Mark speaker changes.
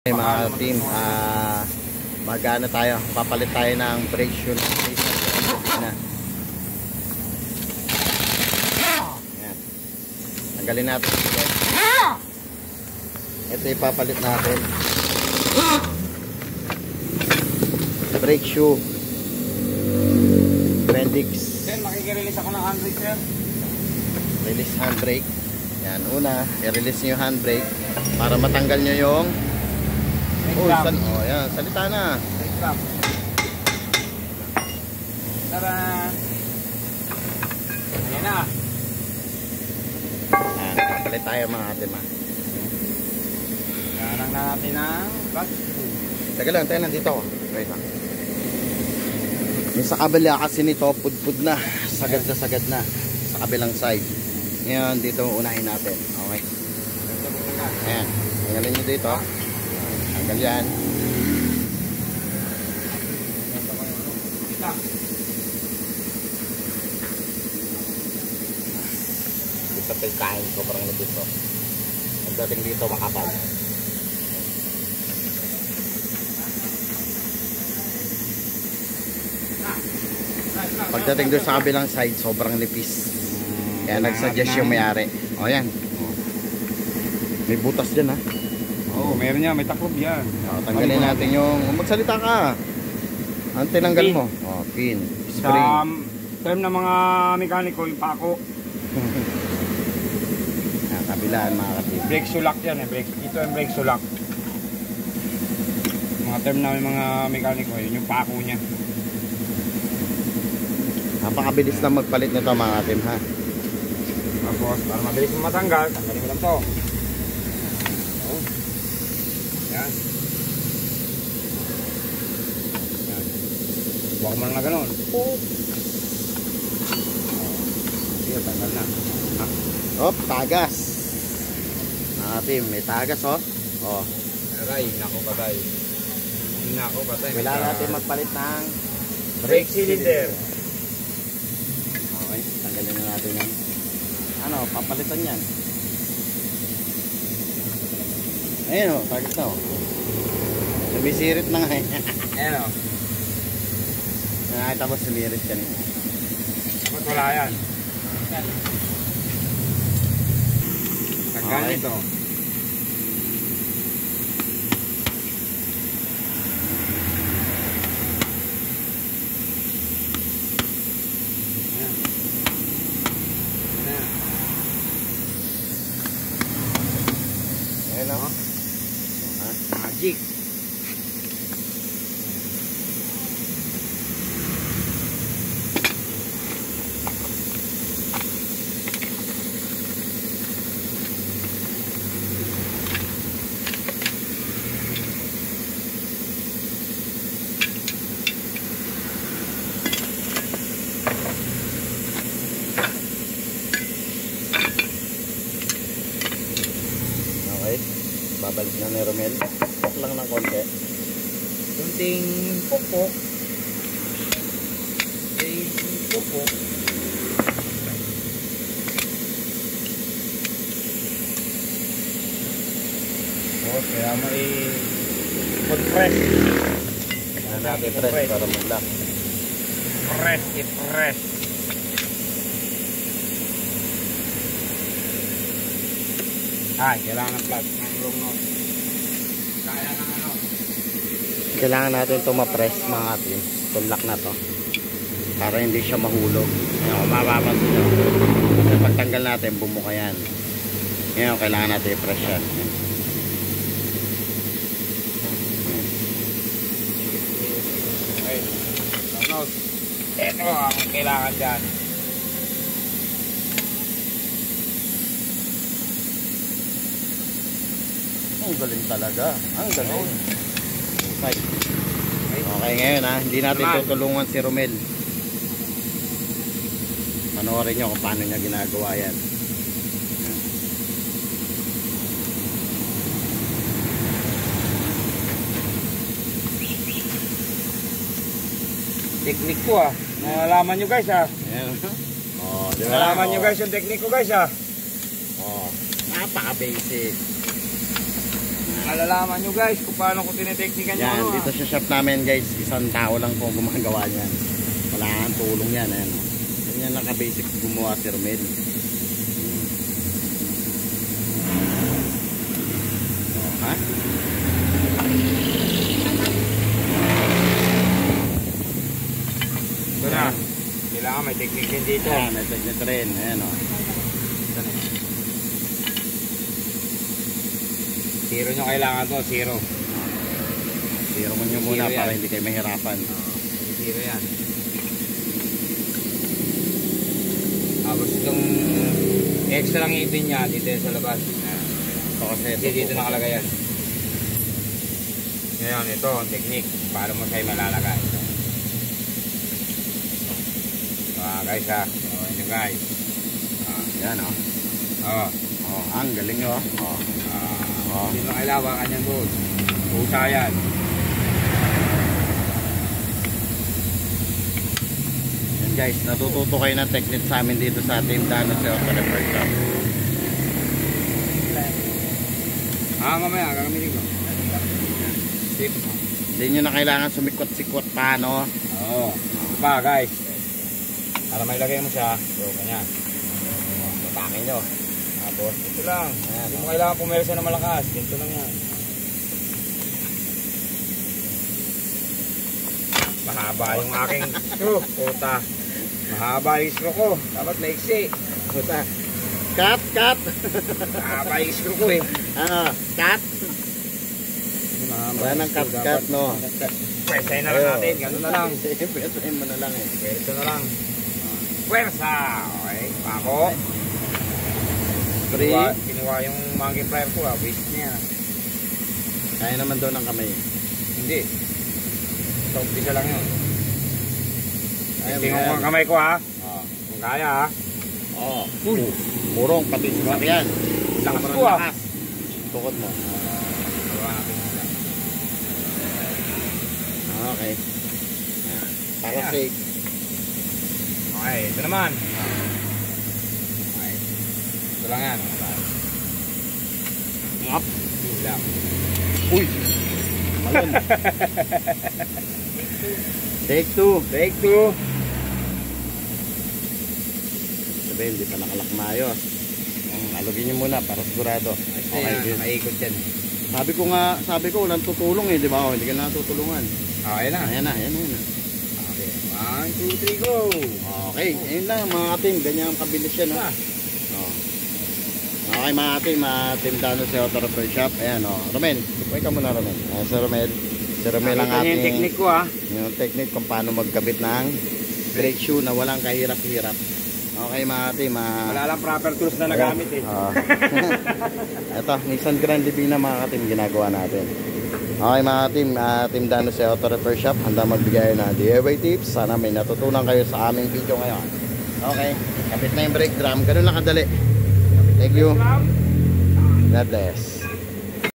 Speaker 1: Hey mga team, magana tayo, papalit tayo ng brake shoe na. Ayan. Tanggalin natin. Ito ipapalit natin. Brake shoe Bendix.
Speaker 2: Then makikirelease ako ng handbrake, sir.
Speaker 1: Release handbrake. Yan, una, i-release nyo yung handbrake para matanggal nyo yung yan, salita na.
Speaker 2: Tara. Ayan na.
Speaker 1: Ayan, papalit tayo mga atin ma.
Speaker 2: Garang na natin ang clutch.
Speaker 1: Taga lang, tayo nandito ako. Wait lang. Yung sa kabila kasi nito, pudpud na. Sagad na sagad na. Sa kabilang side. Ngayon, dito unahin natin. Okay. Ayan. Tanggalin nyo dito. Tanggal yan. Dito tayo kain. Sobrang labis to. Pagdating dito, makapal. Pagdating doon sa kabilang side, sobrang nipis. Kaya nagsuggest yung may-ari. O yan. May butas dyan ha.
Speaker 2: Oo, meron niya. May taklob yan.
Speaker 1: O, tanggalin natin yung... Magsalita ka. Ang tinanggal mo? O, pin. Spring.
Speaker 2: Sa term ng mga mekaniko, yung pako.
Speaker 1: Kabilaan mga kapatid.
Speaker 2: Brake sulak yan eh. Ito yung brake sulak. Mga term namin mga mekaniko, yun yung pako niya.
Speaker 1: Napakabilis na magpalit nito mga kapatid ha.
Speaker 2: Tapos, para mabilis mo matanggal, tanggalin mo lang to. Yan. Yan. Huwag mo lang na ganun. Sige, tanggal na. Ha?
Speaker 1: Hop, tagas. Team, may tagas oh. Oh.
Speaker 2: Aray, nako patay. Nako patay.
Speaker 1: Kailangan natin magpalit ng
Speaker 2: brake cylinder.
Speaker 1: Okay, tanggalin na natin yan. Ano, papalitan yan. Ayun oh, tagas na oh. Sumisirit na nga eh.
Speaker 2: Ayan o.
Speaker 1: Nakakita mo sumirit kanina.
Speaker 2: Dapat wala yan. Tanggal nito.
Speaker 1: Ayun oh.
Speaker 2: Magic.
Speaker 1: Okay, babalik na ni Romel. Pok lang ng konti.
Speaker 2: Kunting pupok. Pupok. Oh, kaya may press.
Speaker 1: Ano natin press para mag-lock.
Speaker 2: Press, i-press. Kailangan ng plug ng long nose. Kaya ng ano?
Speaker 1: Kailangan natin ito ma-press mga team. Itong lock na to. Para hindi siya mahulog. Ngayon, kung mapapansin nyo. Kasi pagtanggal natin, bumuka yan. Ngayon, kailangan natin i-press yan.
Speaker 2: Okay. Long nose. Ito ang kailangan dyan.
Speaker 1: Ang galing talaga. Ang galing. Okay. Okay ngayon ha. Hindi natin tutulungan si Romel. Panoorin nyo kung paano niya ginagawa yan.
Speaker 2: Teknik ko ah. Nalalaman nyo guys ah.
Speaker 1: Ayan. Oh, di ba?
Speaker 2: Nalalaman nyo guys yung teknik ko guys ah.
Speaker 1: Oh, napaka-basic.
Speaker 2: malalaman nyo guys kung paano ko tineteknikan nyo.
Speaker 1: Yan, dito sa shop namin guys, isang tao lang po gumagawa niyan. Wala kang tulong yan. Ayan, oh. Ganyan lang ka-basic gumawa si Romel. Oh, ha?
Speaker 2: Ito na. Kailangan may technique din dito.
Speaker 1: Ayan, may technique rin. Ayan, oh.
Speaker 2: Zero nyo kailangan to, zero.
Speaker 1: Zero mo nyo muna
Speaker 2: Zero
Speaker 1: para
Speaker 2: yan.
Speaker 1: hindi kayo mahirapan.
Speaker 2: Zero yan. Tapos itong extra lang ipin niya dito sa labas.
Speaker 1: Ito kasi
Speaker 2: Kasi dito nakalagay yan. Ngayon, ito ang technique. Paano mo siya malalagay. Guys ha. Okay nyo guys.
Speaker 1: Yan, oh.
Speaker 2: Oh.
Speaker 1: Oh, ang galing, oh. Oh. Oh.
Speaker 2: Hindi mo kailangan kanyang doon. Pusa yan.
Speaker 1: Yan guys, natututo kayo ng technique sa amin dito sa Team Dano sa Auto Repair Shop.
Speaker 2: Mamaya, gagamitin ko. Tip.
Speaker 1: Hindi nyo na kailangan sumikot-sikot pa, no?
Speaker 2: Oo. Pa guys. Para may lagay mo siya, so kanya. Tapakin nyo. Tapos, ito lang.
Speaker 1: Ayan,
Speaker 2: Hindi mo kailangan pumersa na malakas. Dito lang yan. Mahaba yung aking screw. Puta. Mahaba yung screw ko. Dapat maiksi. Puta.
Speaker 1: Cut, cut!
Speaker 2: Mahaba yung screw ko eh.
Speaker 1: Ano, cut? Wala nang cut, cut, no?
Speaker 2: Pwesahin na lang natin. Ganun na lang.
Speaker 1: Pwesahin mo na lang, eh.
Speaker 2: Pwesahin na lang. Pwersa. Okay. Pako.
Speaker 1: Free.
Speaker 2: Kinuha yung monkey plier ko ah. Waste niya.
Speaker 1: Kaya naman doon ang kamay.
Speaker 2: Hindi. Sa umpisa lang yun.
Speaker 1: Ayan,
Speaker 2: Tingnan ko ang kamay ko ha. Kung kaya ha.
Speaker 1: Oo. Murong, pati sa sakyan.
Speaker 2: Lakas
Speaker 1: Sobrang
Speaker 2: ko ah.
Speaker 1: lakas. Tukot mo.
Speaker 2: Gawa natin muna.
Speaker 1: Okay. Para
Speaker 2: Ayan.
Speaker 1: safe.
Speaker 2: Okay, ito naman. Okay. Ito lang yan.
Speaker 1: Up.
Speaker 2: Ito lang.
Speaker 1: Uy! Malon. Take two.
Speaker 2: Take two.
Speaker 1: Sabihin, hindi pa nakalak maayos. Alugin nyo muna para sigurado.
Speaker 2: Okay,
Speaker 1: good.
Speaker 2: nakaikot yan.
Speaker 1: Sabi ko, walang tutulong eh, di ba? Oh, hindi ka na tutulungan.
Speaker 2: Okay na.
Speaker 1: Ayan na, ayan na, ayan na.
Speaker 2: Okay. 1, 2, 3, go.
Speaker 1: Okay, ayun lang mga team, ganyan ang kabilis yan.
Speaker 2: Ah.
Speaker 1: Oh. Okay mga team Dano sa Auto Repair Shop. Ayan o, Romel, wait ka muna Romel. Si Romel. Si Romel ang
Speaker 2: Nakita niyo
Speaker 1: ating
Speaker 2: yung technique ko ha.
Speaker 1: yung technique kung paano magkabit ng brake shoe na walang kahirap-hirap. Okay mga team.
Speaker 2: Wala lang proper tools na nagamit eh.
Speaker 1: Ito, Nissan Grand Divina mga team ginagawa natin. Okay mga team Dano sa Auto Repair Shop. Handa magbigay na DIY tips. Sana may natutunan kayo sa aming video ngayon. Okay, kapit na yung brake drum. Ganun lang kadali. Thank you. God bless.